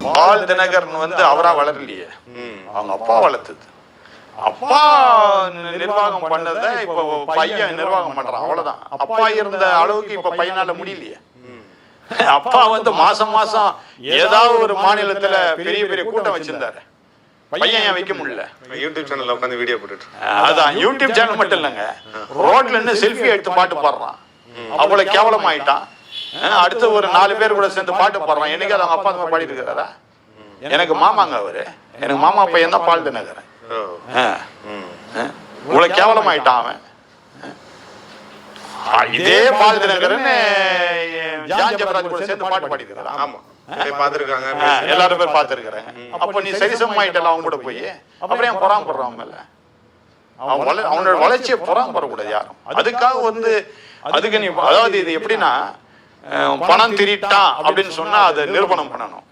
பால் தினகரன் வந்து அவரா வளரலையே, அவங்க அப்பா வளர்த்தது. அப்பா நிர்வாகம் பண்ணத இப்ப பையன் நிர்வாகம் பண்றான், அவ்வளவுதான். அப்பா இருந்த அளவுக்கு இப்ப பையனால முடியலையே. அப்பா வந்து மாசம் மாசம் ஏதாவது ஒரு மாநிலத்துல பெரிய பெரிய கூட்டம் வச்சிருந்தாரு, பையன் ஏன் வைக்க முடியல? யூடியூப் சேனல்ல உட்காந்து வீடியோ போட்டுட்டு. அதான் யூடியூப் சேனல் மட்டும் இல்லைங்க, ரோட்ல இருந்து செல்ஃபி எடுத்து பாட்டு பாடுறான், அவ்வளவு கேவலமாயிட்டான். அடுத்து ஒரு 4 பேர் கூட சேர்ந்து பாட்டு பாடுறான். என்னைக்கு அவங்க அப்பா அம்மா பாடிட்டு இருக்கிறாரா? எனக்கு மாமாங்க அவரு, எனக்கு மாமா பையன் தான் பால் தினகரன். இவ்வளவு கேவலமாயிட்டான் அவன். இதே பால் தினகரன் ஜான் ஜெபராஜ் கூட சேர்ந்து பாட்டு பாடிட்டு இருக்கிறான். ஆமா, பாத்துருக்காங்க, எல்லாரும் பேர் பாத்துருக்கிறேன். அப்ப நீ சரிசமாயிட்டல அவங்க கூட போய் அப்புறம் ஏன் பொறாமப்படுறான் மேல? அவனோட வளர்ச்சியை பொறாமப்படக்கூடாது யாரும். அதுக்காக வந்து அதுக்கு நீ, அதாவது இது எப்படின்னா, பணம் திருட்டான் அப்படின்னு சொன்னா அதை நிரூபணம் பண்ணணும்.